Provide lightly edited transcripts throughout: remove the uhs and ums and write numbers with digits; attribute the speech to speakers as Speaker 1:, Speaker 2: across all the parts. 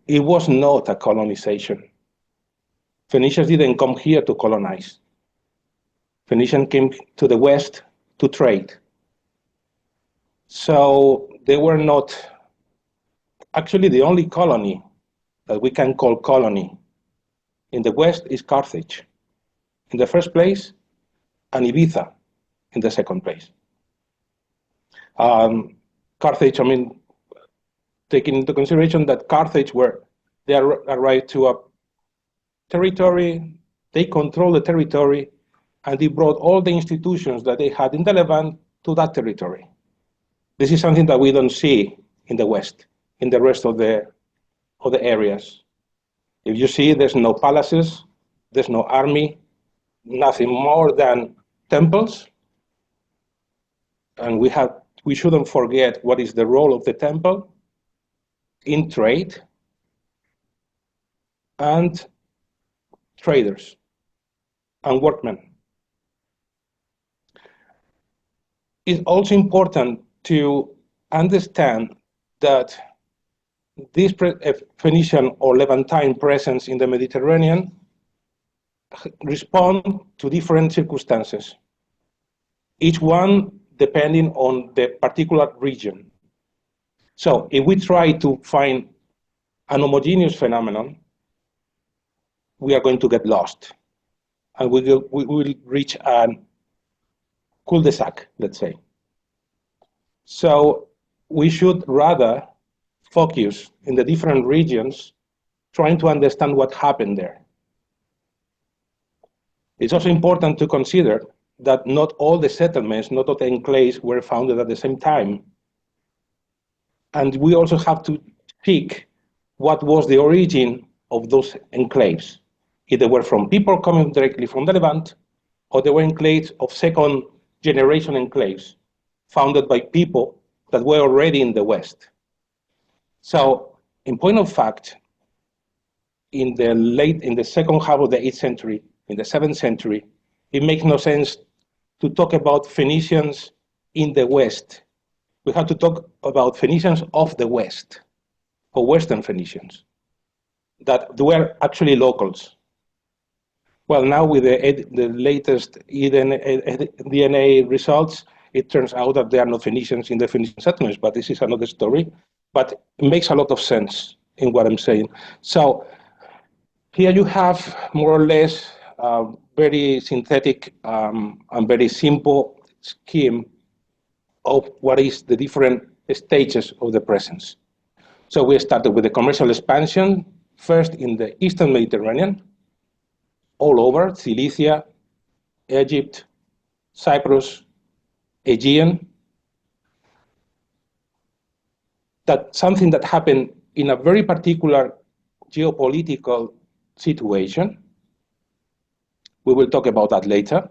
Speaker 1: it was not a colonization. Phoenicians didn't come here to colonize. Phoenicians came to the West to trade. So they were not, actually the only colony that we can call colony in the West is Carthage in the first place, and Ibiza in the second place. Carthage, I mean, taking into consideration that Carthage, they arrived to a territory, they control the territory, and they brought all the institutions that they had in the Levant to that territory. This is something that we don't see in the West, in the rest of the areas. If you see, there's no palaces, there's no army, nothing more than temples. And we shouldn't forget what is the role of the temple in trade and traders and workmen. It's also important to understand that this Phoenician or Levantine presence in the Mediterranean respond to different circumstances, each one depending on the particular region. So if we try to find an homogeneous phenomenon, we are going to get lost, and we will reach an cul-de-sac, let's say. So we should rather focus in the different regions, trying to understand what happened there. It's also important to consider that not all the settlements, not all the enclaves were founded at the same time. And we also have to pick what was the origin of those enclaves. Either were from people coming directly from the Levant, or they were enclaves of second generation enclaves, founded by people that were already in the West. So, in point of fact, in the second half of the 8th century, in the 7th century, it makes no sense to talk about Phoenicians in the West. We have to talk about Phoenicians of the West, or Western Phoenicians, that were actually locals. Well, now with the latest DNA results, it turns out that there are no Phoenicians in the Phoenician settlements, but this is another story. But it makes a lot of sense in what I'm saying. So here you have more or less a very synthetic and very simple scheme of what is the different stages of the presence. So we started with the commercial expansion, first in the Eastern Mediterranean, all over, Cilicia, Egypt, Cyprus, Aegean. That's something that happened in a very particular geopolitical situation. We will talk about that later.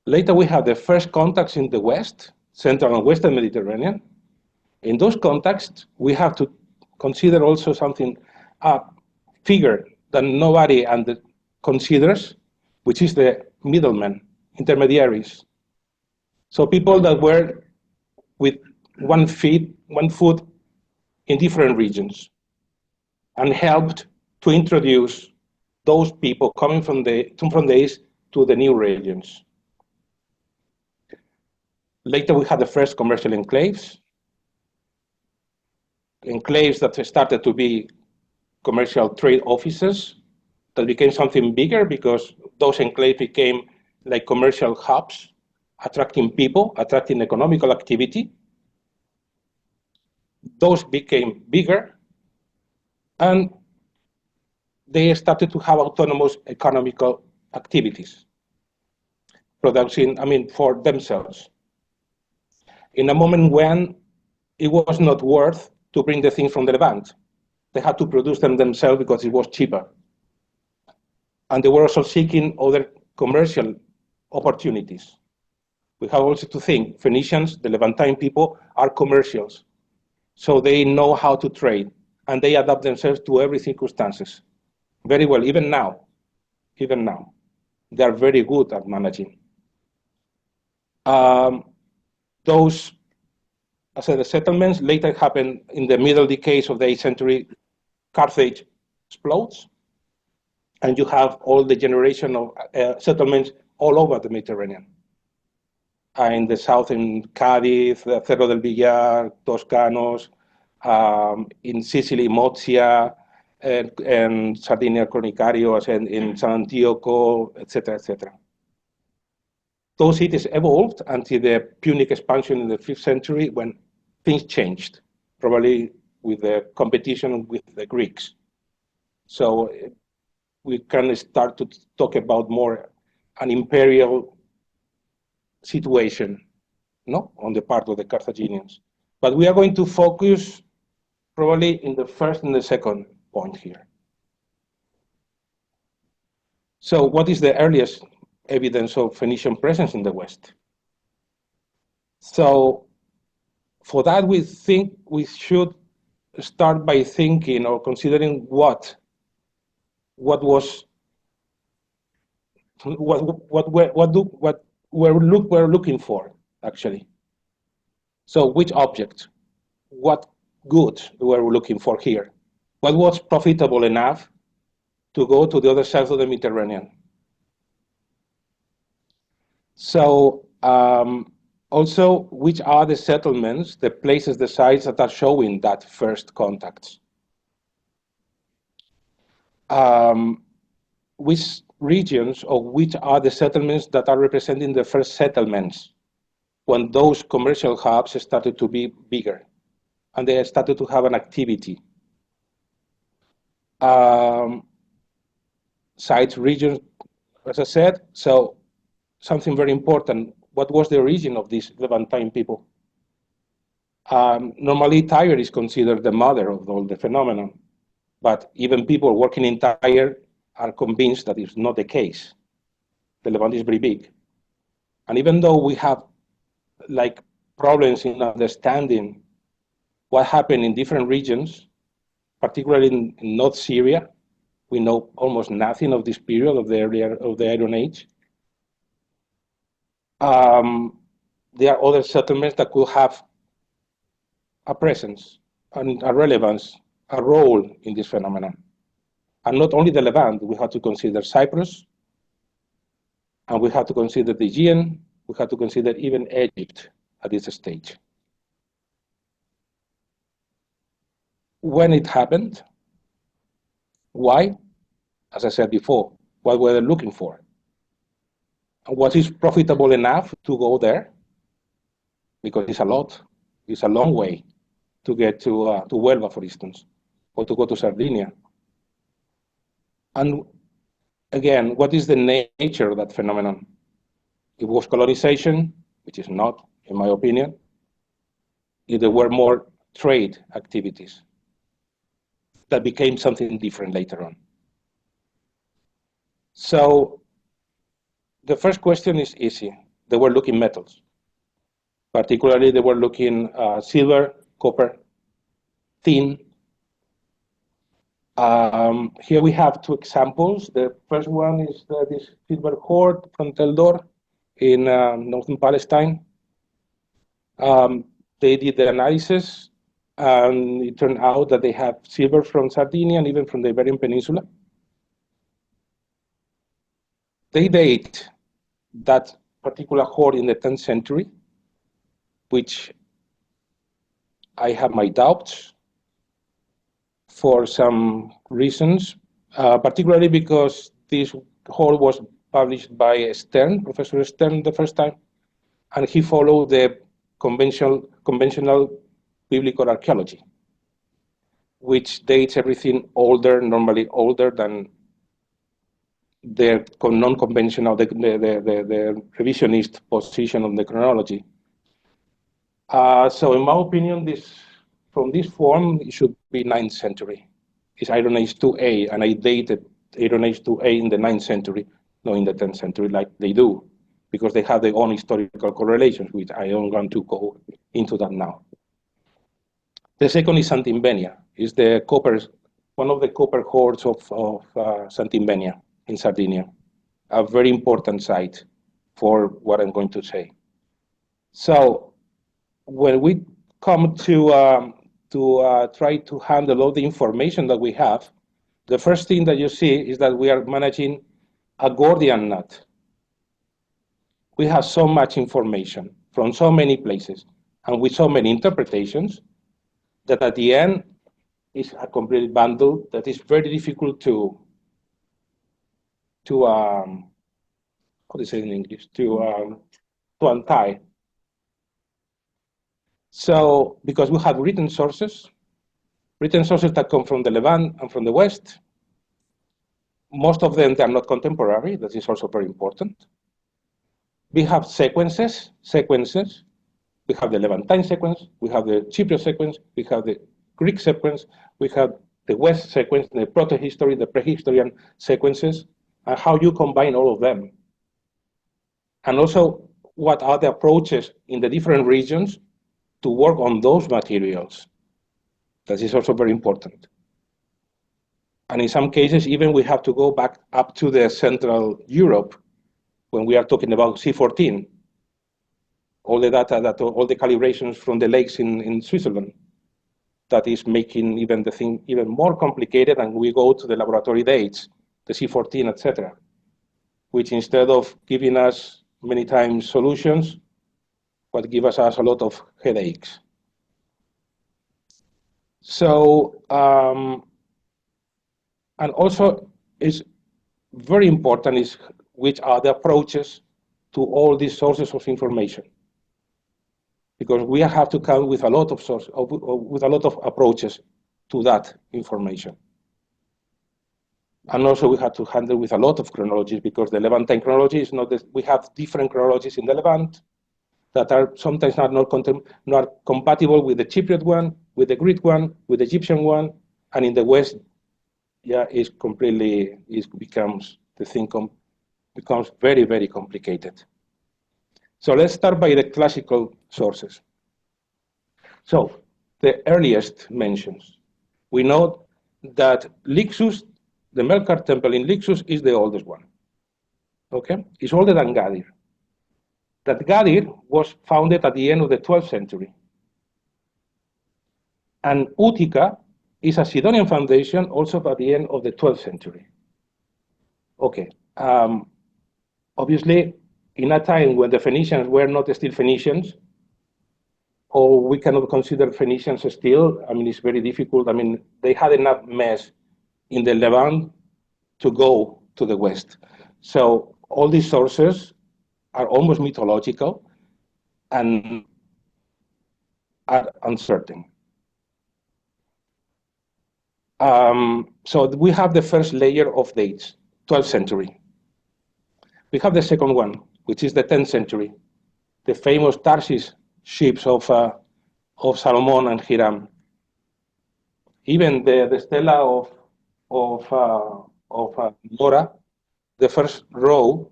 Speaker 1: Later, we have the first contacts in the West, Central and Western Mediterranean. In those contexts, we have to consider also something, a figure that nobody considers, which is the middlemen, intermediaries. So people that were with one foot in different regions, and helped to introduce those people coming from the East to the new regions. Later, we had the first commercial enclaves that started to be commercial trade offices that became something bigger because those enclaves became like commercial hubs, attracting people, attracting economical activity. Those became bigger, and they started to have autonomous economical activities, for themselves. In a moment when it was not worth to bring the things from the Levant, they had to produce them themselves because it was cheaper. And they were also seeking other commercial opportunities. We have also to think, Phoenicians, the Levantine people, are commercials. So they know how to trade, and they adapt themselves to every circumstances. Very well, even now, they are very good at managing. The settlements later happened in the middle decades of the 8th century. Carthage explodes, and you have all the generation of settlements all over the Mediterranean. In the south, in Cadiz, Cerro del Villar, Toscanos, in Sicily, Mozia, and Sardinia, Cornicarios, and in San Antioco, etc., etc. Those cities evolved until the Punic expansion in the 5th century, when things changed, probably with the competition with the Greeks. So we can start to talk about more an imperial situation, no, on the part of the Carthaginians. But we are going to focus probably in the first and the second point here. So what is the earliest evidence of Phoenician presence in the West? So for that, we think we should start by thinking or considering what we're looking for, actually. So which object, what good were we looking for here? What was profitable enough to go to the other side of the Mediterranean? So also, which are the settlements, the places, the sites that are showing that first contacts? Which regions, or which are the settlements that are representing the first settlements when those commercial hubs started to be bigger and they started to have an activity? Sites, regions, as I said, so something very important, what was the origin of these Levantine people? Normally, Tyre is considered the mother of all the phenomenon, but even people working in Tyre are convinced that it's not the case. The Levant is very big. And even though we have like problems in understanding what happened in different regions, particularly in North Syria, we know almost nothing of this period of the Iron Age. There are other settlements that could have a presence and a relevance, a role in this phenomenon. And not only the Levant, we have to consider Cyprus, and we have to consider the Aegean, we have to consider even Egypt at this stage. When it happened, why? As I said before, what were they looking for? And what is profitable enough to go there? Because it's a lot, it's a long way to get to Huelva, for instance, or to go to Sardinia. And again, what is the nature of that phenomenon? It was colonization, which is not, in my opinion. If there were more trade activities that became something different later on. So the first question is easy. They were looking metals. Particularly, they were looking silver, copper, tin. Here we have two examples. The first one is this silver hoard from Tel Dor in northern Palestine. They did the analysis, and it turned out that they have silver from Sardinia and even from the Iberian Peninsula. They date that particular hoard in the 10th century, which I have my doubts for some reasons, particularly because this hoard was published by Stern, Professor Stern, the first time, and he followed the conventional biblical archaeology, which dates everything older, normally older than the non-conventional, the revisionist position of the chronology. So in my opinion, from this form, it should be 9th century. It's Iron Age 2A, and I dated Iron Age 2A in the 9th century, not in the 10th century like they do, because they have their own historical correlations, which I don't want to go into that now. The second is Santimbenia, is the one of the copper hoards of Santimbenia in Sardinia, a very important site for what I'm going to say. So when we come to to try to handle all the information that we have, the first thing that you see is that we are managing a Gordian knot. We have so much information from so many places and with so many interpretations that at the end is a complete bundle that is very difficult to how do you say in English, to untie. So, because we have written sources that come from the Levant and from the West. Most of them, they are not contemporary. That is also very important. We have sequences. We have the Levantine sequence, we have the Cypriot sequence, we have the Greek sequence, we have the West sequence, the proto-history, the prehistorian sequences, and how you combine all of them. And also, what are the approaches in the different regions to work on those materials? That is also very important. And in some cases, even we have to go back up to the Central Europe when we are talking about C14. All the data, all the calibrations from the lakes in Switzerland, that is making even the thing even more complicated, and we go to the laboratory dates, the C14, etc., which instead of giving us many times solutions, what gives us a lot of headaches. So, and also is very important is which are the approaches to all these sources of information, because we have to come with a lot of with a lot of approaches to that information. And also we have to handle with a lot of chronologies, because the Levantine chronology is not, we have different chronologies in the Levant that are sometimes not compatible with the Cypriot one, with the Greek one, with the Egyptian one, and in the West, yeah, is completely, the thing becomes very, very complicated. So let's start by the classical sources. So the earliest mentions, we know that Lixus, the Melkart temple in Lixus, is the oldest one. Okay, it's older than Gadir. That Gadir was founded at the end of the 12th century. And Utica is a Sidonian foundation, also at the end of the 12th century. Okay, obviously, in a time when the Phoenicians were not still Phoenicians, or we cannot consider Phoenicians still, I mean, it's very difficult. I mean, they had enough mess in the Levant to go to the West. So all these sources are almost mythological and are uncertain. So we have the first layer of dates, 12th century. We have the second one, which is the 10th century, the famous Tarshish ships of Solomon and Hiram. Even the stela of Dora, the first row,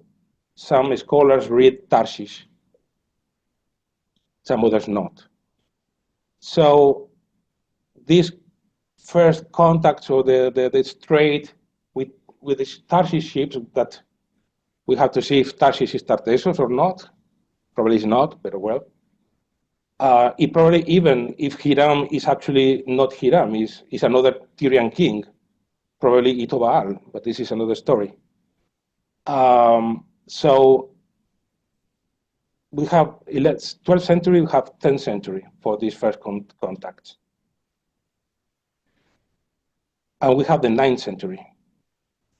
Speaker 1: some scholars read Tarshish, some others not. So these first contacts, or the trade with the Tarshish ships, that we have to see if Tarshish is Tartessos or not. Probably is not, but well. It probably, even if Hiram is actually not Hiram, is another Tyrian king, probably Itobaal, but this is another story. So we have 12th century, we have 10th century for these first contacts. And we have the 9th century,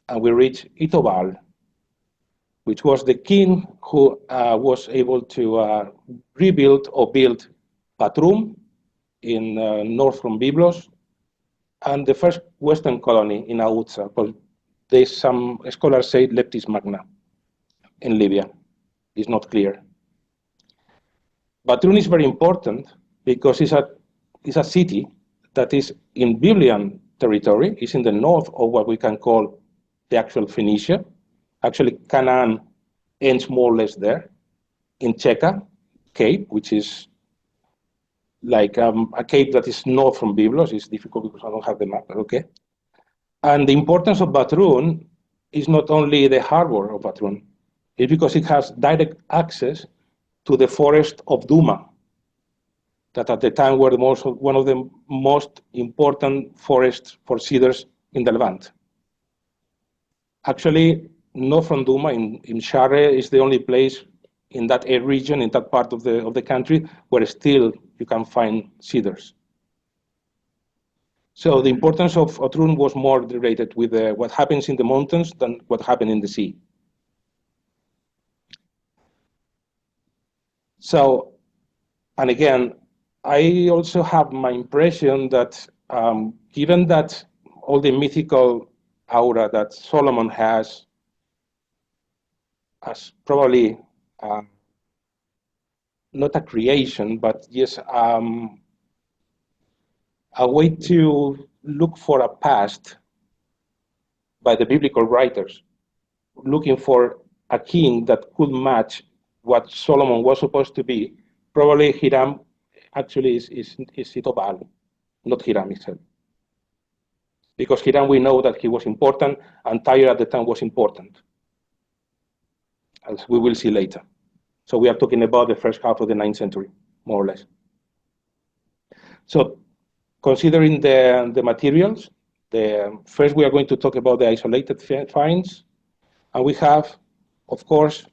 Speaker 1: and we reach Itobaal, which was the king who was able to rebuild or build Patrum in north from Byblos, and the first Western colony in Aoutsa, but some scholars say Leptis Magna in Libya. It's not clear. Patrum is very important because it's a city that is in Biblian territory. It's in the north of what we can call the actual Phoenicia. Actually, Canaan ends more or less there, in Cheka Cape, which is like a cape that is north from Byblos. It's difficult because I don't have the map, but okay. And the importance of Patrum is not only the harbor of Patrum, it's because it has direct access to the forest of Duma. that at the time were one of the most important forests for cedars in the Levant. Actually, north from Duma in Share is the only place in that region, in that part of the country, where still you can find cedars. So the importance of Otrun was more related with what happens in the mountains than what happened in the sea. So, and again, I also have my impression that given that all the mythical aura that Solomon has, as probably not a creation, but yes, a way to look for a past by the biblical writers, looking for a king that could match what Solomon was supposed to be. Probably Hiram actually is Itobal, not Hiram itself. Because Hiram, we know that he was important, and Tyre at the time was important, as we will see later. So we are talking about the first half of the 9th century, more or less. So considering the materials, first we are going to talk about the isolated finds, and we have, of course,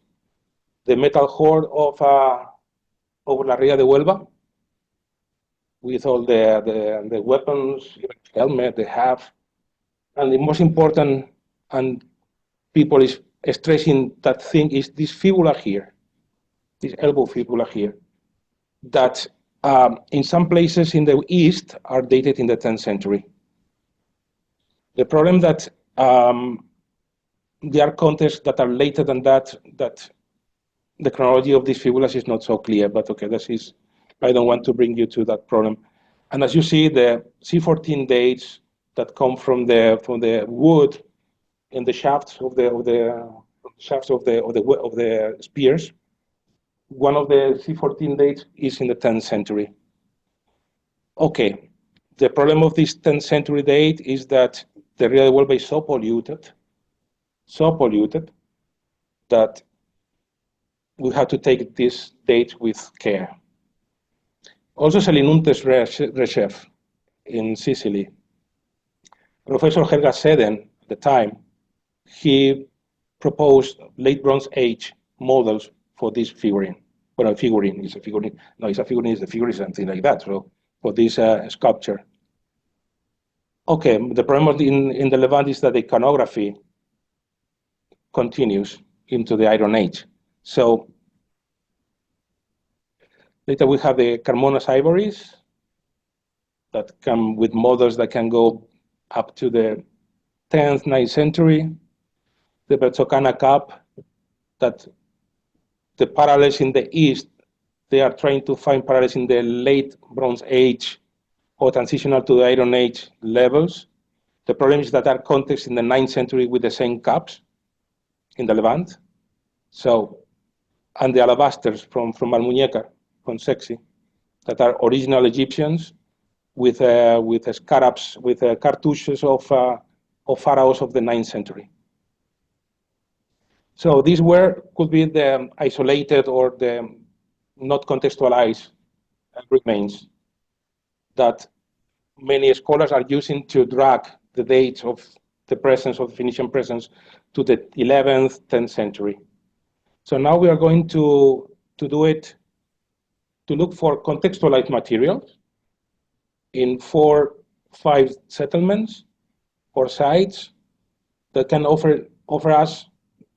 Speaker 1: the metal hoard of La Ría de Huelva, with all the weapons, helmet they have, and the most important, and people is stressing that thing, is this fibula here, this elbow fibula here, that in some places in the east are dated in the 10th century. The problem that there are contexts that are later than that the chronology of these fibulas is not so clear, but okay, I don't want to bring you to that problem. And as you see, the C14 dates that come from the wood in the shafts of the spears. One of the C14 dates is in the 10th century. Okay, the problem of this 10th century date is that the Rio de Huelva is so polluted that we have to take this date with care. Also, Selinuntes Reshef in Sicily, Professor Helga Seden at the time, he proposed late Bronze Age models for this figurine. Well, a figurine is a figurine. No, it's a figurine, it's a figurine, something like that. So for this sculpture. Okay, the problem in the Levant is that the iconography continues into the Iron Age. So later we have the Carmonas ivories that come with models that can go up to the 10th, 9th century. The Berzocana cup, that the parallels in the east, they are trying to find parallels in the late Bronze Age or transitional to the Iron Age levels. The problem is that there are contexts in the 9th century with the same cups in the Levant. So, and the alabasters from Almuñécar, from Sexy, that are original Egyptians with scarabs, with cartouches of pharaohs of the 9th century. So these could be the isolated or the not contextualized remains that many scholars are using to drag the dates of the presence of the Phoenician presence to the 11th, 10th century. So now we are going to do it, to look for contextualized materials in 4, 5 settlements or sites that can offer us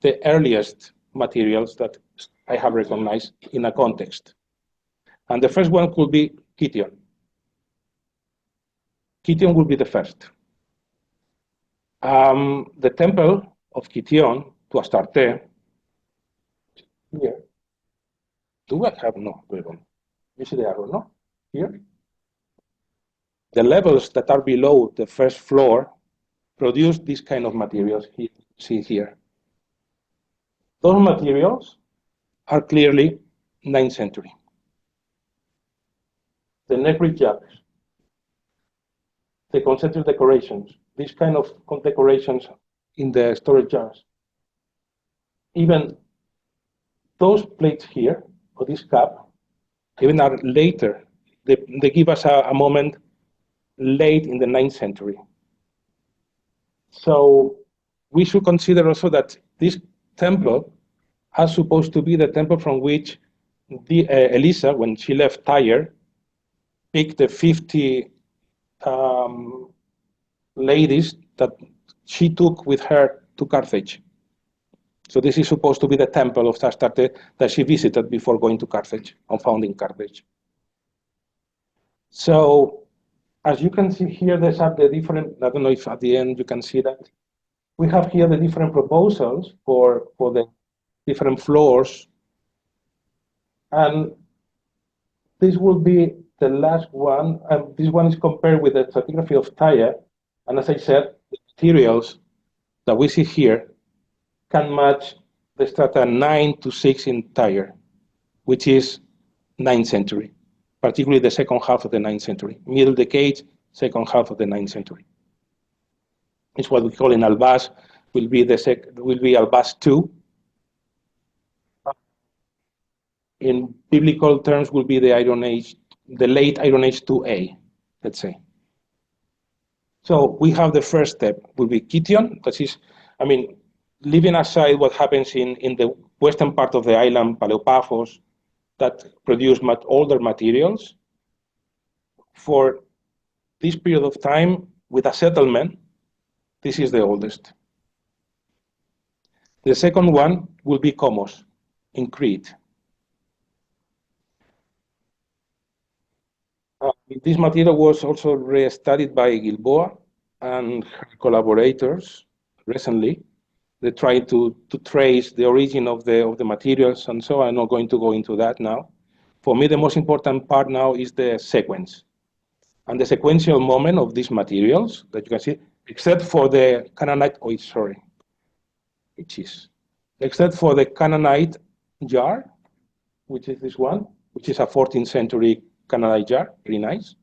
Speaker 1: the earliest materials that I have recognized in a context. And the first one could be Kition. Kition will be the first. The temple of Kition, to Astarte, here. Do I have no ribbon? You see the arrow, no? Here? The levels that are below the first floor produce this kind of materials you see here. Those materials are clearly 9th century. The neck jars, the concentric decorations, these kind of decorations in the storage jars. Even those plates here, or this cup, even are later they give us a moment late in the 9th century. So we should consider also that this temple is supposed to be the temple from which Elisa, when she left Tyre, picked the 50 ladies that she took with her to Carthage. So this is supposed to be the temple of Astarte that she visited before going to Carthage, and founding Carthage. So as you can see here, there's the different, I don't know if at the end you can see that. We have here the different proposals for the different floors. And this will be the last one. And this one is compared with the stratigraphy of Tyre. And as I said, the materials that we see here can match the strata 9 to 6 in Tyre, which is 9th century, particularly the second half of the 9th century, middle decade, second half of the 9th century. It's what we call in Albaz, will be Albaz II. In biblical terms, will be the Iron Age, the late Iron Age 2A, let's say. So we have the first step, will be Kition. That is, I mean, leaving aside what happens in the western part of the island, Paleopaphos, that produce much older materials. For this period of time, with a settlement, this is the oldest. The second one will be Komos in Crete. This material was also re-studied by Gilboa and her collaborators recently. They tried to trace the origin of the materials, and so I'm not going to go into that now. For me, the most important part now is the sequence and the sequential moment of these materials that you can see, except for the Canaanite, except for the Canaanite jar, which is this one, which is a 14th century Canaanite jar, very nice,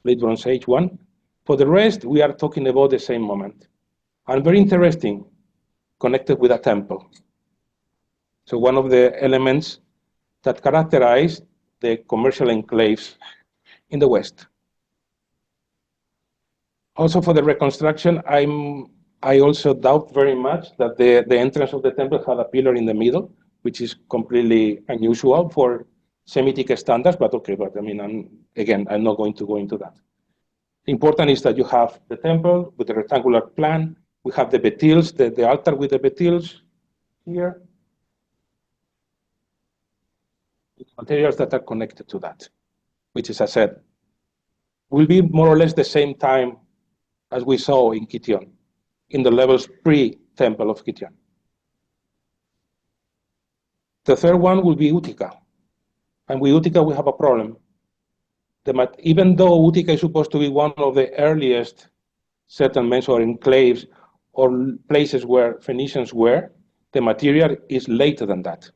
Speaker 1: late Bronze Age one. For the rest, we are talking about the same moment. And very interesting, connected with a temple. So one of the elements that characterize the commercial enclaves in the West. Also for the reconstruction, I also doubt very much that the entrance of the temple had a pillar in the middle, which is completely unusual for Semitic standards, but okay, but I mean, I'm not going to go into that. Important is that you have the temple with the rectangular plan. We have the betils, the altar with the betils here. Materials that are connected to that, which, as I said, will be more or less the same time as we saw in Kition, in the levels pre-temple of Kition. The third one will be Utica. And with Utica, we have a problem. Even though Utica is supposed to be one of the earliest settlements or enclaves or places where Phoenicians were, the material is later than that.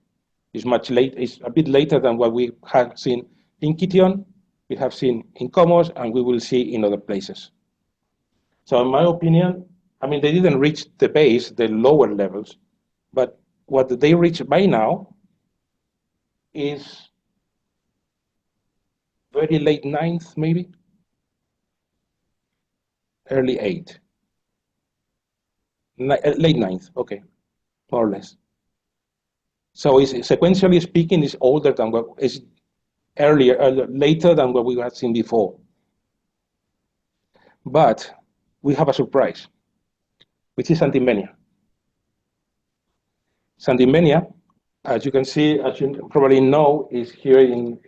Speaker 1: It's much late. It's a bit later than what we have seen in Kition, we have seen in Komos, and we will see in other places. So in my opinion, I mean, they didn't reach the base, the lower levels, but what they reach by now is very late 9th, maybe, early 8th. Late 9th, okay, more or less. So it's, sequentially speaking, is older than what is later than what we had seen before. But we have a surprise, which is Santimenia. Santimenia, as you can see, as you probably know, is here in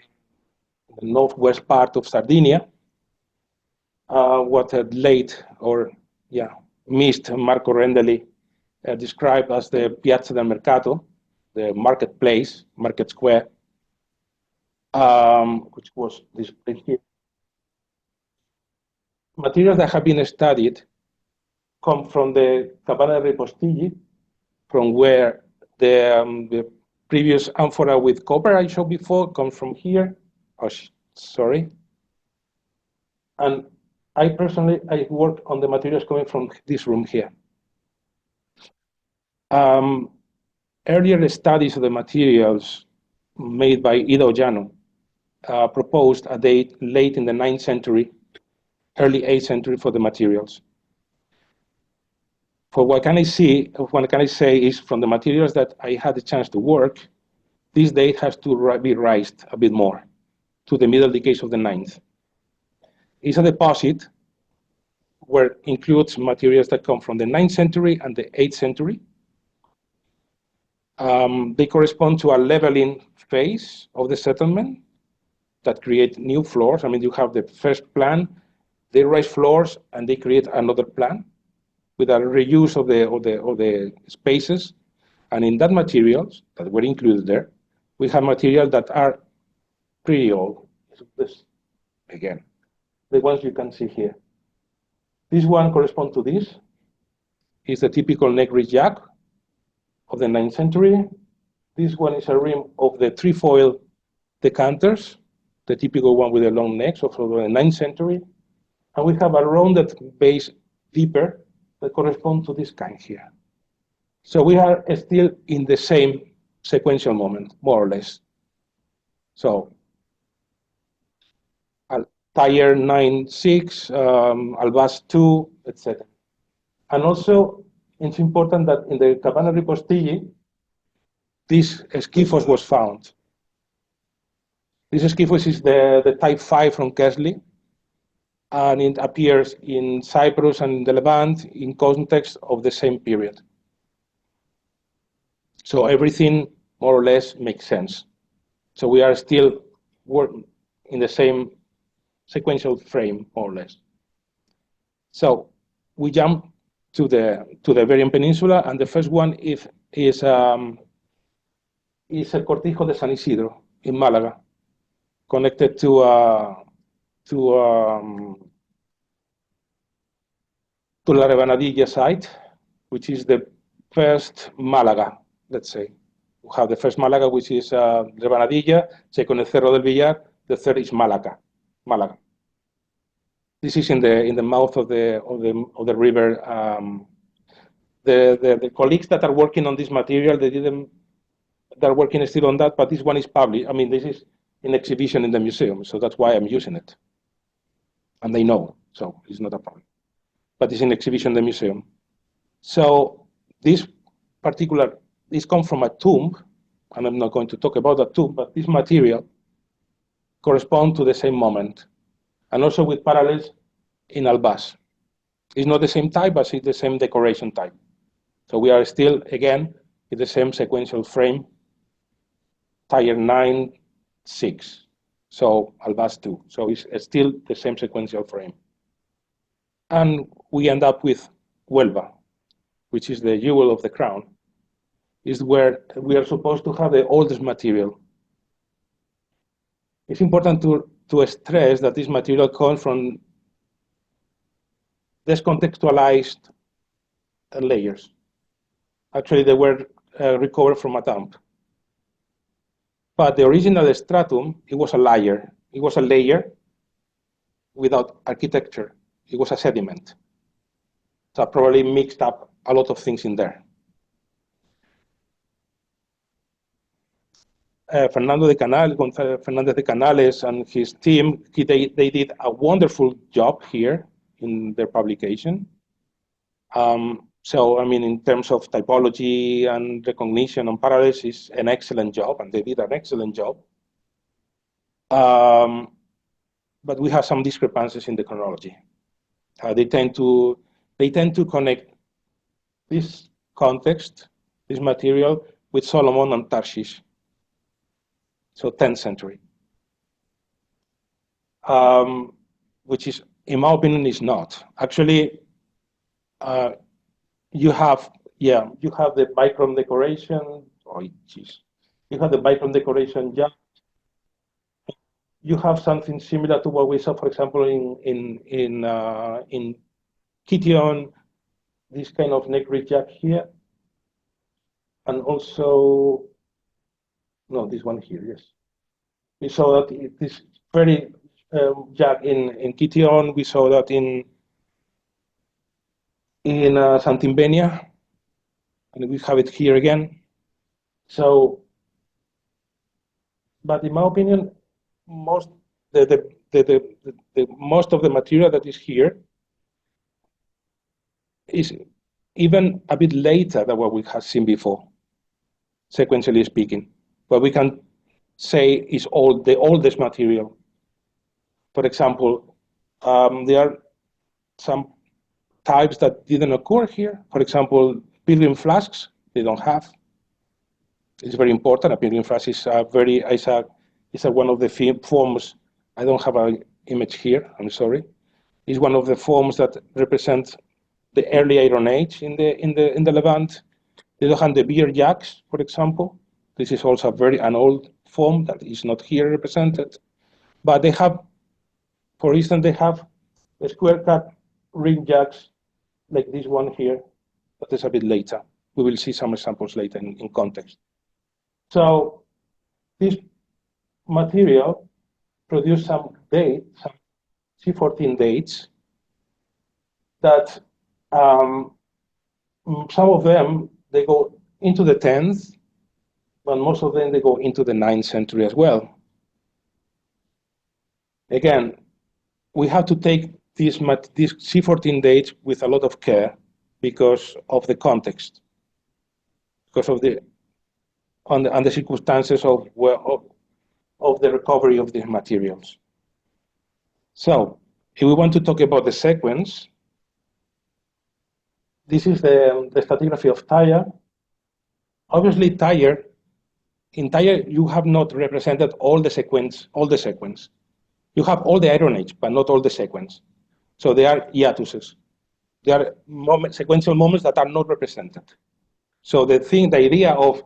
Speaker 1: the northwest part of Sardinia. What had missed Marco Rendeli described as the Piazza del Mercato, the marketplace, market square, which was this place here. Materials that have been studied come from the Cabana dei Postigli, from where the previous amphora with copper I showed before comes from here. Oh, sorry. And I personally, I worked on the materials coming from this room here. Earlier studies of the materials made by Ida Ollano proposed a date late in the 9th century, early 8th century for the materials. For what can I say is from the materials that I had the chance to work, this date has to be raised a bit more to the middle decades of the 9th. It's a deposit where includes materials that come from the 9th century and the 8th century. They correspond to a leveling phase of the settlement that create new floors. I mean, you have the first plan, they raise floors, and they create another plan with a reuse of the spaces. And in that materials that were included there, we have materials that are pretty old. This, again, the ones you can see here. This one corresponds to this. It's the typical neck ridge jack of the 9th century. This one is a rim of the trefoil decanters, the typical one with the long necks of the 9th century. And we have a rounded base deeper that corresponds to this kind here. So we are still in the same sequential moment, more or less. So Tyre 9-6, Albas 2, etc. And also, it's important that in the Cabana Ripostigli, this skyphos was found. This skyphos is the type 5 from Kesley, and it appears in Cyprus and in the Levant in context of the same period. So everything more or less makes sense. So we are still in the same sequential frame, more or less. So we jump to the Iberian Peninsula, and the first one is El Cortijo de San Isidro in Malaga, connected to La Rebanadilla site, which is the first Malaga, let's say. We have the first Malaga, which is Rebanadilla, second El Cerro del Villar, the third is Malaga. This is in the mouth of the river. The colleagues that are working on this material, they're working still on that, but this one is public. I mean, this is an exhibition in the museum, so that's why I'm using it. And they know, so it's not a problem. But it's an exhibition in the museum. So this comes from a tomb, and I'm not going to talk about that tomb, but this material corresponds to the same moment, and also with parallels in Albas. It's not the same type, but it's the same decoration type. So we are still, again, in the same sequential frame, Tyre 9-6, so Albas 2. So it's still the same sequential frame. And we end up with Huelva, which is the jewel of the crown, is where we are supposed to have the oldest material. It's important to stress that this material comes from descontextualized layers. Actually, they were recovered from a dump. But the original stratum, it was a layer. It was a layer without architecture. It was a sediment. So probably mixed up a lot of things in there. Fernandez de Canales and his team, they did a wonderful job here in their publication. So, I mean, in terms of typology and recognition and parallels, it's an excellent job, and they did an excellent job. But we have some discrepancies in the chronology. They tend to connect this context, this material, with Solomon and Tarshish. So 10th century, which is, in my opinion, is not. Actually, you have the bichrome decoration. Oh, geez. You have the bichrome decoration. Yeah. You have something similar to what we saw, for example, in Kition, this kind of neck ridge jack here, and also. No, this one here, yes. We saw that this very jack in Kition. We saw that in Santimbenia, and we have it here again. So, but in my opinion, most most of the material that is here is even a bit later than what we have seen before, sequentially speaking. But we can say is all the oldest material. For example, there are some types that didn't occur here. For example, pilgrim flasks, they don't have. It's very important. A pilgrim flask is one of the forms. I don't have an image here. I'm sorry. It's one of the forms that represent the early Iron Age in the Levant. They don't have the beer jacks, for example. This is also an old form that is not here represented. But they have, for instance, they have the square cut ring jacks like this one here, but it's a bit later. We will see some examples later in context. So this material produced some dates, some C14 dates, that some of them, they go into the 10th, but most of them, they go into the 9th century as well. Again, we have to take these C14 dates with a lot of care because of the context, because of the circumstances of the recovery of these materials. So, if we want to talk about the sequence, this is the stratigraphy of Tyre. Obviously, in Tyre, you have not represented all the sequence. You have all the Iron Age, but not all the sequence. So they are hiatuses. They are sequential moments that are not represented. So the idea of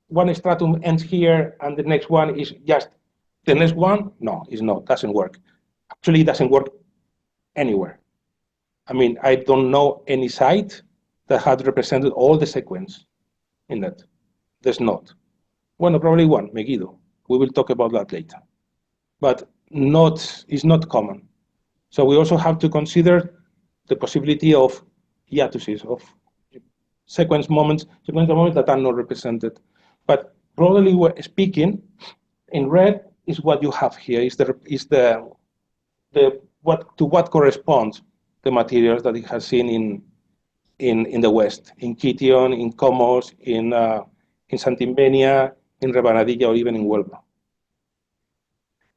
Speaker 1: one stratum ends here and the next one is just the next one, no, it's not, doesn't work. Actually, it doesn't work anywhere. I mean, I don't know any site that had represented all the sequence in that. There's not. Well, probably one, Megiddo. We will talk about that later. But it's not common. So we also have to consider the possibility of hiatuses, of sequential moments that are not represented. But broadly speaking, in red is what you have here, what corresponds the materials that it has seen in the West, in Kition, in Comos, in Santimbenia, in Rebanadilla, or even in Huelva.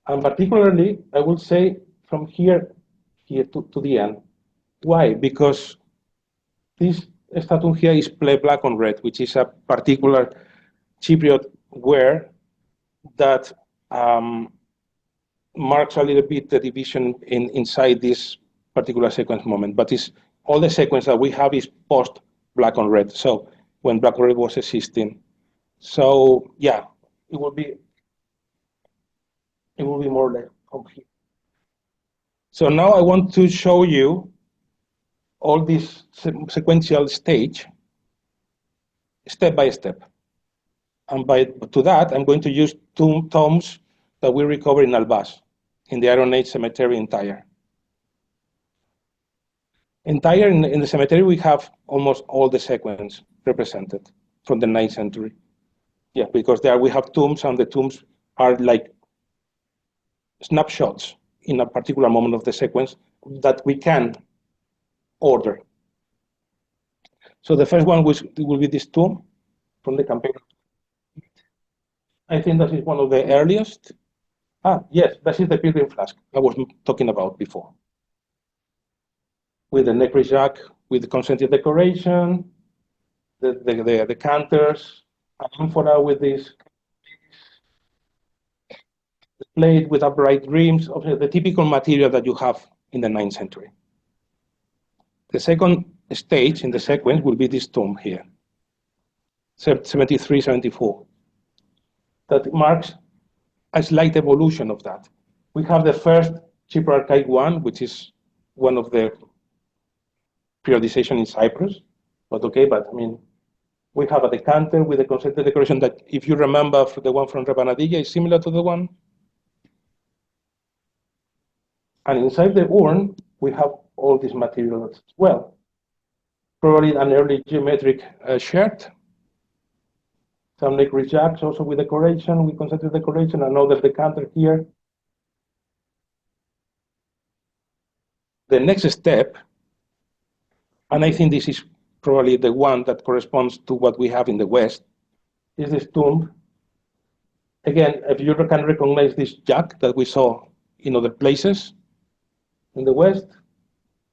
Speaker 1: And particularly, I would say from here to the end. Why? Because this stratum here is black on red, which is a particular Cypriot wear that marks a little bit the division inside this particular sequence moment. But all the sequence that we have is post black on red. So when black on red was existing. So yeah, it will be more like here. So now I want to show you all this sequential stage, step by step. And to that, I'm going to use two tombs that we recovered in Albaz, in the Iron Age cemetery in Tyre. In Tyre, in the cemetery, we have almost all the sequence represented from the 9th century. Yeah, because there we have tombs, and the tombs are like snapshots in a particular moment of the sequence that we can order. So the first one will be this tomb from the campaign. I think that is one of the earliest. Yes, that is the pilgrim flask I was talking about before. With the necklace jack, with the consented decoration, the decanters, an amphora with this plate with upright rims, of the typical material that you have in the 9th century. The second stage in the sequence will be this tomb here, 73, 74. That marks a slight evolution of that. We have the first Cypriot archaic one, which is one of the periodization in Cyprus. But I mean, we have a decanter with a consented decoration that, if you remember, the one from Rebanadilla is similar to the one. And inside the urn, we have all these materials as well. Probably an early geometric shirt. Some necklace jacks also with decoration, with concentric decoration, another decanter here, the next step, and I think this is probably the one that corresponds to what we have in the West, is this tomb. Again, if you can recognize this jack that we saw in other places in the West,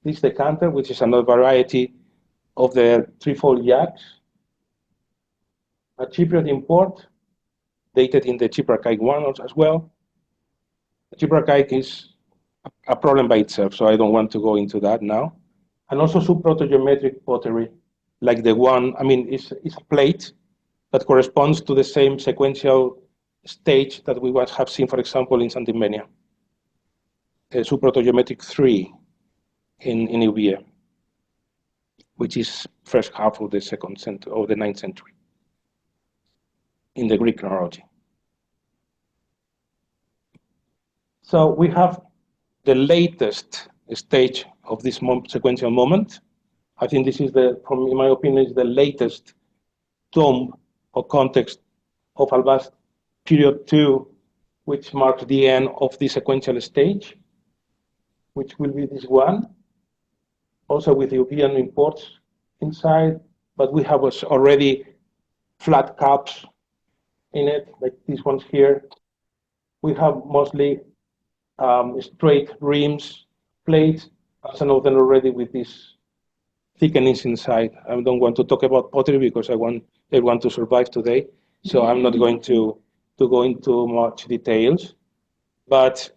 Speaker 1: this decanter, which is another variety of the threefold jacks, a Cypriot import, dated in the Cypriot one as well. The Cypriot is a problem by itself, so I don't want to go into that now. And also subprotogeometric pottery, like the one, I mean, it's a plate that corresponds to the same sequential stage that we have seen, for example, in Santimenia, subprotogeometric 3 in Euboea, which is first half of the second century, of the 9th century, in the Greek chronology. So we have the latest stage of this sequential moment. I think this is in my opinion, is the latest tomb or context of Albast period 2, which marks the end of the sequential stage, which will be this one, also with European imports inside, but we have already flat caps in it, like these ones here. We have mostly straight rims, plates, some of them already with these thickenings inside. I don't want to talk about pottery because I want everyone to survive today, so I'm not going to go into much details. But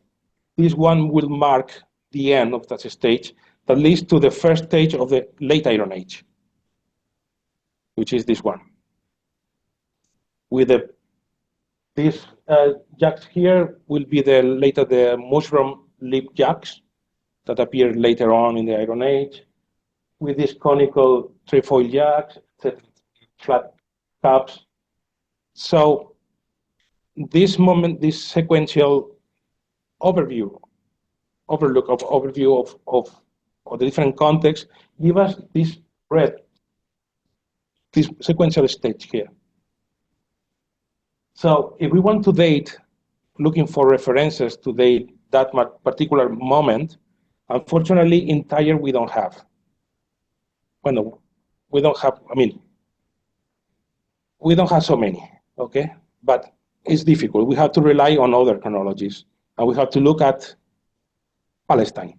Speaker 1: this one will mark the end of that stage that leads to the first stage of the late Iron Age, which is this one. With these jacks here will be later the mushroom lip jacks that appear later on in the Iron Age, with these conical trefoil jacks, flat caps. So this moment, this sequential overview of the different contexts, give us this sequential stage here. So if we want to date, looking for references to date that particular moment, unfortunately in Tyre we don't have. Well, no, we don't have, I mean, we don't have so many, okay? But it's difficult. We have to rely on other chronologies, and we have to look at Palestine.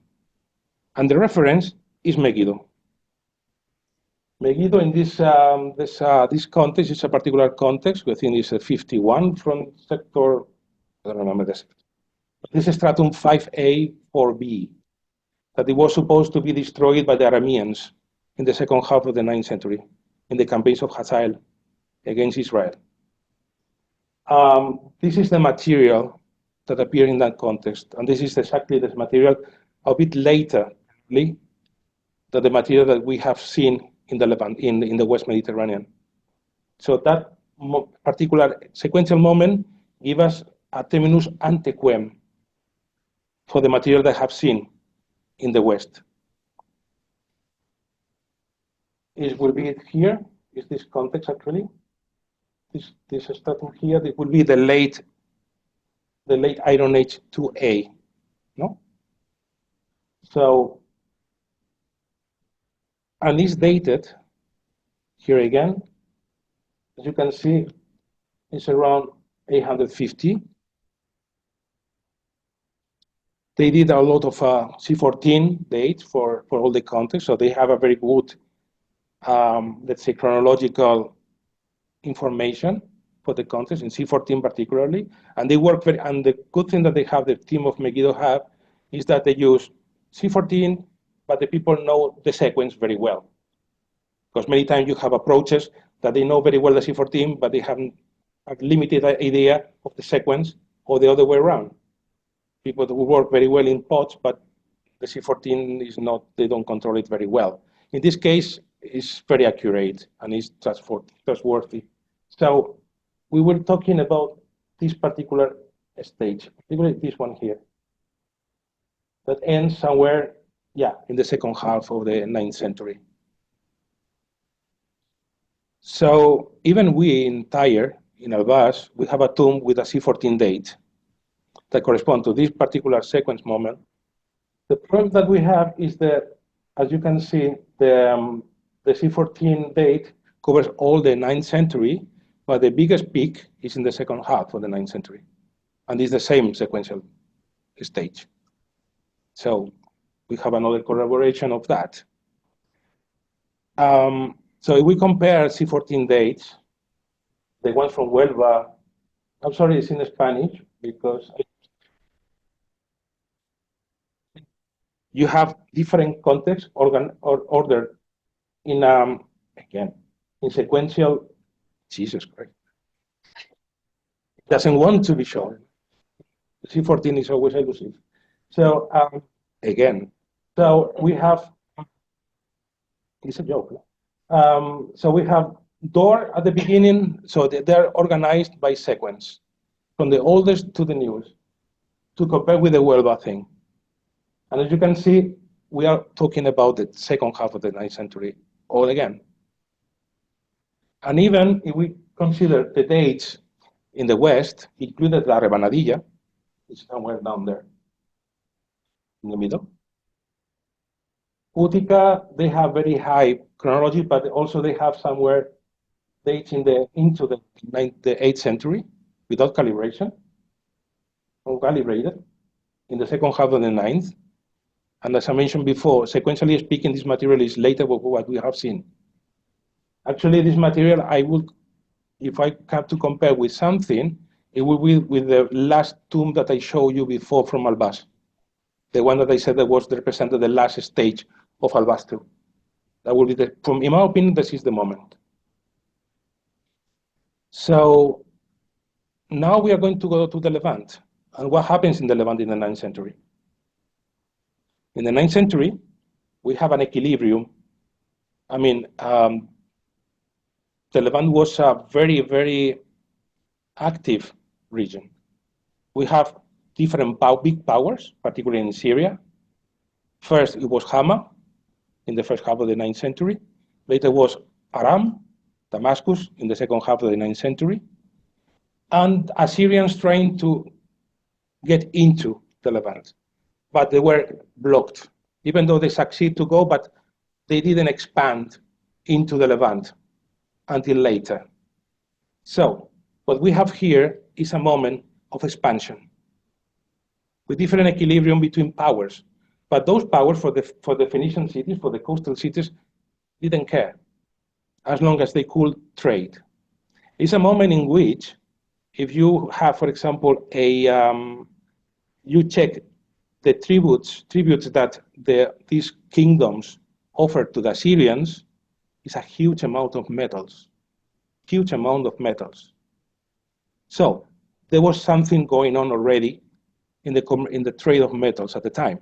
Speaker 1: And the reference is Megiddo. Megiddo in this context is a particular context. We think it's a 51 from sector, I don't remember this. This is stratum 5A, 4B, that it was supposed to be destroyed by the Arameans in the second half of the 9th century in the campaigns of Hazael against Israel. This is the material that appeared in that context, and this is exactly this material a bit later than the material that we have seen in the Levant, in the West Mediterranean. So that particular sequential moment gives us a terminus ante quem for the material that I have seen in the West. It will be here, is this context actually. This stratum here, it will be the late Iron Age 2A, no? So, and it's dated, here again, as you can see, it's around 850. They did a lot of C14 dates for all the context, so they have a very good, let's say, chronological information for the context, in C14 particularly, and they work very, and the good thing that they have, the team of Megiddo have, is that they use C14, but the people know the sequence very well. Because many times you have approaches that they know very well the C14, but they have a limited idea of the sequence, or the other way around. People who work very well in pots, but the C14 is not, they don't control it very well. In this case, it's very accurate and it's trustworthy. So we were talking about this particular stage, particularly this one here, that ends somewhere, yeah, in the second half of the 9th century. So even we in Tyre, in Albast, we have a tomb with a C14 date that corresponds to this particular sequence moment. The problem that we have is that, as you can see, the C14 date covers all the 9th century, but the biggest peak is in the second half of the 9th century. And it's the same sequential stage. So we have another corroboration of that. So if we compare C14 dates, the ones from Huelva, I'm sorry, it's in Spanish because you have different contexts ordered in, again, in sequential, Jesus Christ. It doesn't want to be shown. C14 is always elusive. So again, so we have, it's a joke. So we have door at the beginning, so they're organized by sequence, from the oldest to the newest, to compare with the Huelva thing. And as you can see, we are talking about the second half of the 9th century all again. And even if we consider the dates in the West, included La Rebanadilla, it's somewhere down there in the middle. Utica, they have very high chronology, but also they have somewhere dates into the 8th century without calibration, uncalibrated, in the second half of the 9th. And as I mentioned before, sequentially speaking, this material is later than what we have seen. Actually, this material, if I have to compare with something, it will be with the last tomb that I showed you before from Albaz. The one that I said that was represented the last stage of Albaz. That will be in my opinion, this is the moment. So now we are going to go to the Levant. And what happens in the Levant in the 9th century? In the 9th century, we have an equilibrium. I mean, the Levant was a very, very active region. We have different big powers, particularly in Syria. First, it was Hama in the first half of the 9th century. Later was Aram, Damascus in the second half of the 9th century. And Assyrians trying to get into the Levant, but they were blocked, even though they succeed to go, but they didn't expand into the Levant until later. So what we have here is a moment of expansion with different equilibrium between powers. But those powers for the Phoenician cities, for the coastal cities, didn't care as long as they could trade. It's a moment in which, if you have, for example, you check the tributes that these kingdoms offered to the Assyrians, is a huge amount of metals, huge amount of metals. So there was something going on already in the trade of metals at the time.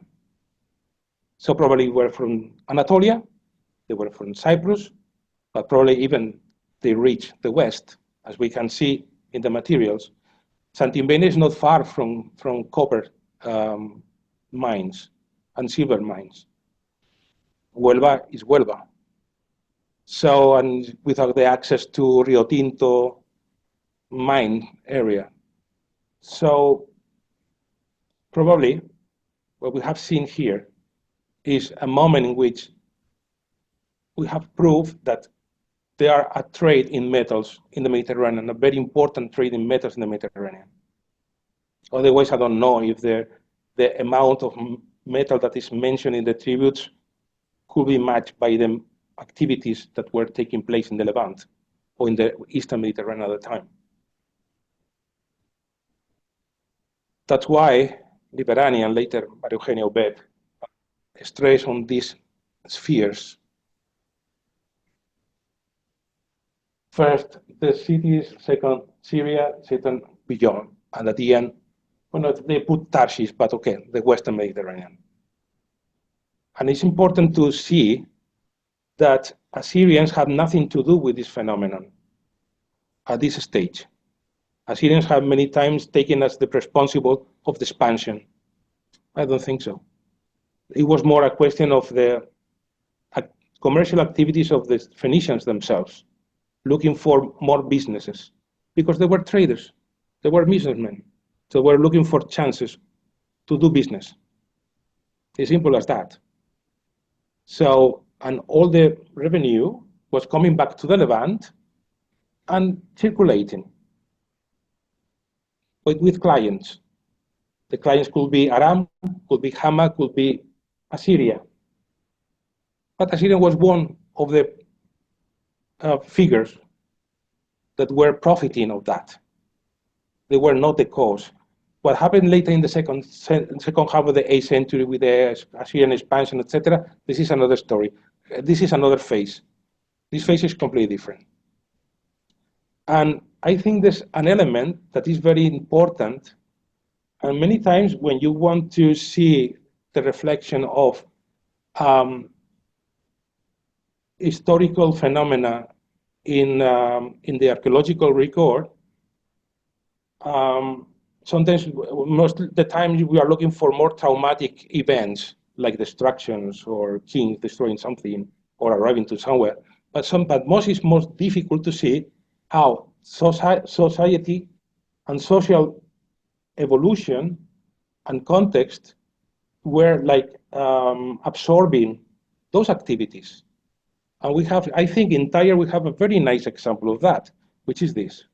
Speaker 1: So probably were from Anatolia, they were from Cyprus, but probably even they reached the West, as we can see in the materials. Santimbene is not far from copper mines and silver mines. Huelva is Huelva. So, and without the access to Rio Tinto mine area. So probably what we have seen here is a moment in which we have proof that there are a trade in metals in the Mediterranean, a very important trade in metals in the Mediterranean. Otherwise, I don't know if the amount of metal that is mentioned in the tributes could be matched by the activities that were taking place in the Levant or in the Eastern Mediterranean at the time. That's why Liberani and later Maria Eugenia Obed stress on these spheres. First, the cities, second, Syria, second, beyond, and at the end, well, they put Tarshish, but okay, the Western Mediterranean. And it's important to see that Assyrians had nothing to do with this phenomenon at this stage. Assyrians have many times taken as the responsible of the expansion. I don't think so. It was more a question of the commercial activities of the Phoenicians themselves, looking for more businesses, because they were traders, they were businessmen, so they were looking for chances to do business. As simple as that. So, and all the revenue was coming back to the Levant and circulating with clients. The clients could be Aram, could be Hama, could be Assyria. But Assyria was one of the figures that were profiting of that. They were not the cause. What happened later in the second half of the 8th century with the Assyrian expansion, etc., this is another story. This is another phase. This phase is completely different. And I think there's an element that is very important. And many times when you want to see the reflection of historical phenomena in the archaeological record, sometimes, most of the time, we are looking for more traumatic events, like destructions or kings destroying something or arriving to somewhere. But it's most difficult to see how society and social evolution and context were like absorbing those activities. And we have, I think in Tyre, we have a very nice example of that, which is this.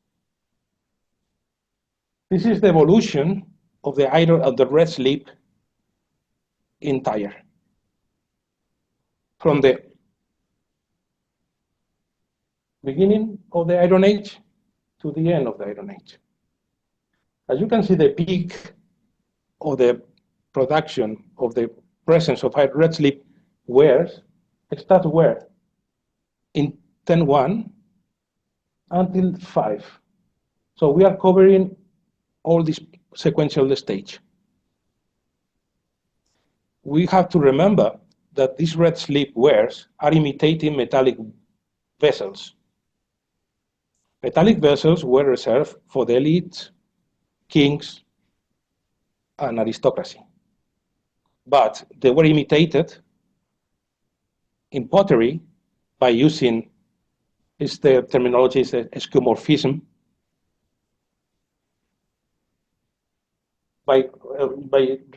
Speaker 1: This is the evolution of the iron of the red slip in Tyre. From the beginning of the Iron Age to the end of the Iron Age. As you can see, the peak of the production of the presence of red slip wares starts where? In 10.1 until 5. So we are covering all this sequential stage. We have to remember that these red slip wares are imitating metallic vessels. Metallic vessels were reserved for the elites, kings, and aristocracy. But they were imitated in pottery by using, the terminology is skeuomorphism, by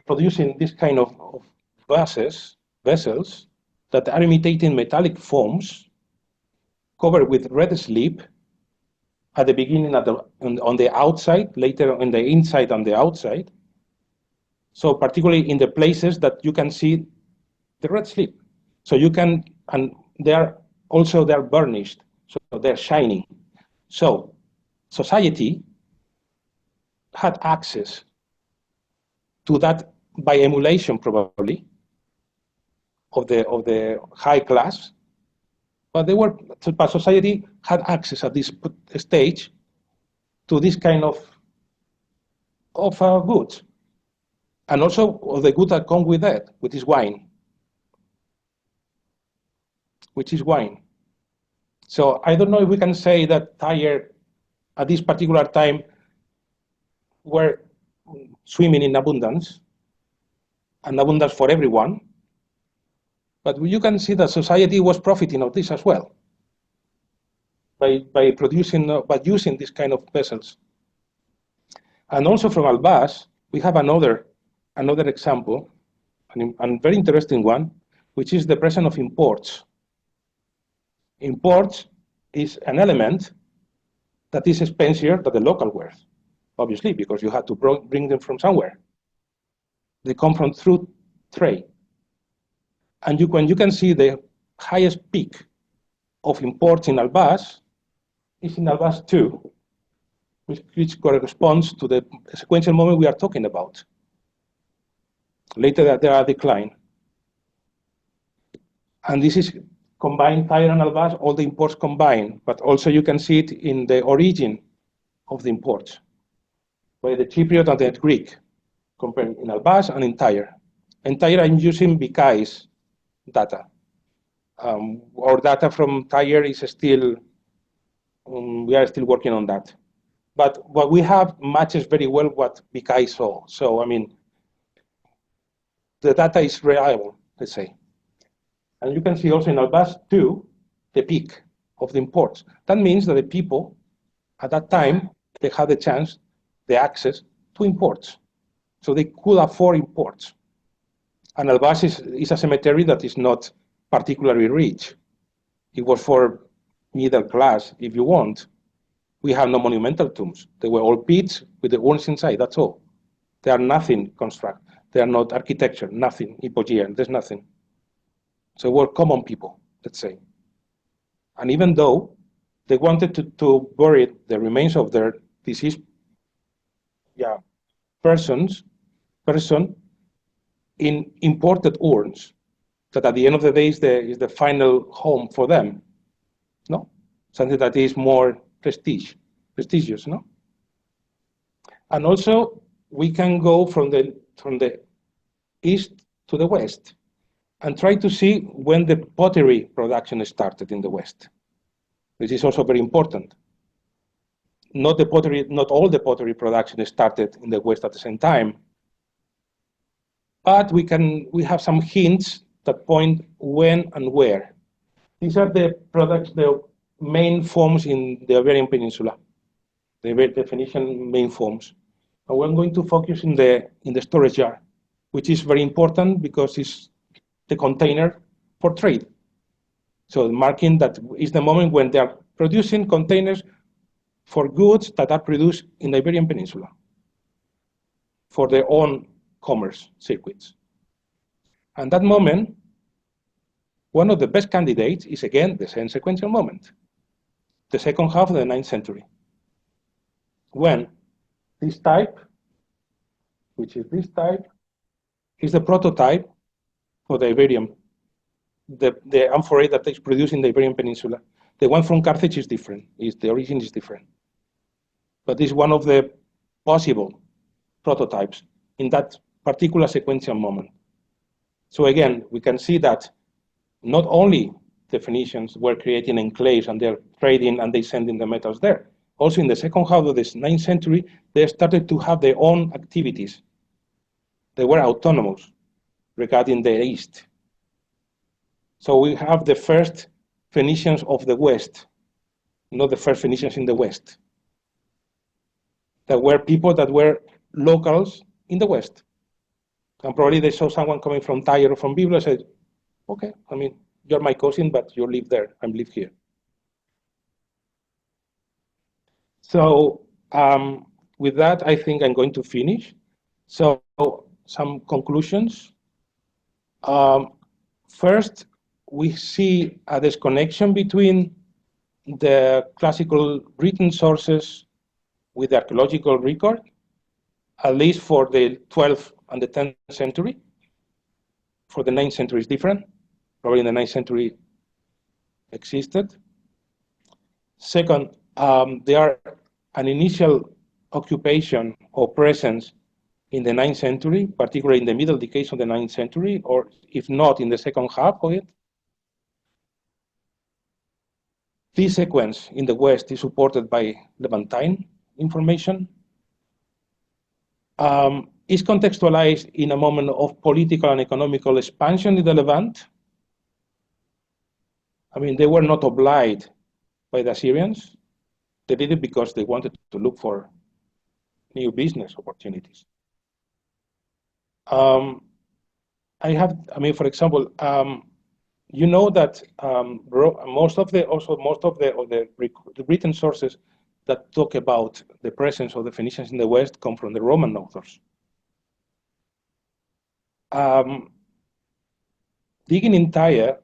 Speaker 1: producing this kind of vessels that are imitating metallic forms covered with red slip at the beginning on the outside, later on the inside and the outside. So particularly in the places that you can see the red slip. So you can, and they're burnished, so they're shining. So society had access to that by emulation, probably, of the high class, but society had access at this stage to this kind of goods, and also of the good that come with that, which is wine. So I don't know if we can say that Tyre, at this particular time, were swimming in abundance, and abundance for everyone. But you can see that society was profiting of this as well, by using this kind of vessels. And also from Albaz, we have another example, and very interesting one, which is the presence of imports. Imports is an element that is expensier than the local wares, obviously, because you had to bring them from somewhere. They come from through trade. And when you can see the highest peak of imports in Albaz is in Albaz 2, which corresponds to the sequential moment we are talking about. Later, there are decline. And this is combined Tyre and Albaz, all the imports combined, but also you can see it in the origin of the imports, by the Cypriot and the Greek, compared in Albaz and in Tyre. In Tyre, I'm using Bikai's data. Our data from Tyre is still, we are still working on that. But what we have matches very well what Bikai saw. So, I mean, the data is reliable, let's say. And you can see also in Albaz 2, the peak of the imports. That means that the people, at that time, they had the chance, the access to imports. So they could afford imports. And Albas is a cemetery that is not particularly rich. It was for middle class, if you want. We have no monumental tombs. They were all pits with the urns inside, that's all. They are nothing construct. They are not architecture, nothing, hypogean, there's nothing. So we're common people, let's say. And even though they wanted to bury the remains of their deceased person in imported urns, that at the end of the day is the final home for them, no? Something that is more prestigious, no? And also, we can go from the east to the west and try to see when the pottery production started in the west. This is also very important. Not all the pottery production started in the west at the same time, but we have some hints that point when and where. These are the products, the main forms in the Iberian Peninsula, the Phoenician main forms. And we're going to focus in the storage yard, which is very important because it's the container for trade. So marking that is the moment when they are producing containers for goods that are produced in the Iberian Peninsula for their own commerce circuits. And that moment, one of the best candidates is again the same sequential moment, the second half of the 9th century, when this type, which is this type, is the prototype for the Iberian, the amphorate that is produced in the Iberian Peninsula. The one from Carthage is different, the origin is different. But it's one of the possible prototypes in that particular sequential moment. So again, we can see that not only the Phoenicians were creating enclaves and they're trading and they sending the metals there. Also in the second half of the 9th century, they started to have their own activities. They were autonomous regarding the East. So we have the first Phoenicians of the West, not the first Phoenicians in the West. That were people that were locals in the West. And probably they saw someone coming from Tyre or from Biblo and said, okay, I mean, you're my cousin, but you live there, I live here. So with that, I think I'm going to finish. So some conclusions. First, we see a disconnection between the classical written sources with the archaeological record, at least for the 12th and the 10th century. For the 9th century is different. Probably in the 9th century existed. Second, there are an initial occupation or presence in the 9th century, particularly in the middle decades of the 9th century, or if not in the second half of it. This sequence in the West is supported by Levantine information. Is contextualized in a moment of political and economical expansion in the Levant. I mean, they were not obliged by the Assyrians. They did it because they wanted to look for new business opportunities. For example, you know that most of the written sources that talk about the presence of the Phoenicians in the West come from the Roman authors. Digging in Tyre,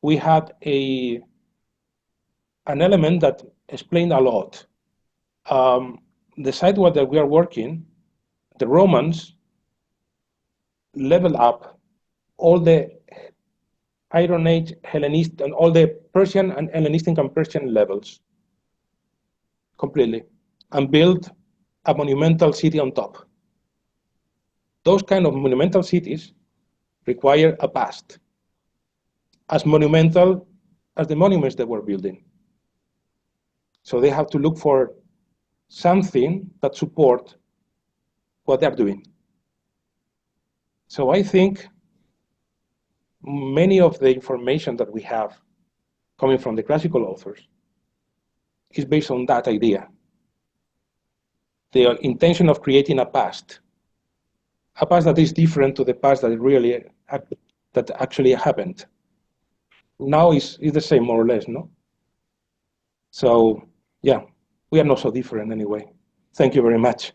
Speaker 1: we had an element that explained a lot. The site where we are working, the Romans leveled up all the Iron Age Hellenist and all the Persian and Hellenistic and Persian levels completely, and built a monumental city on top. Those kind of monumental cities require a past as monumental as the monuments they were building. So they have to look for something that support what they're doing. So I think many of the information that we have coming from the classical authors is based on that idea. The intention of creating a past a past that is different to the past that really that actually happened. Now is the same, more or less, no? So yeah, we are not so different anyway. Thank you very much.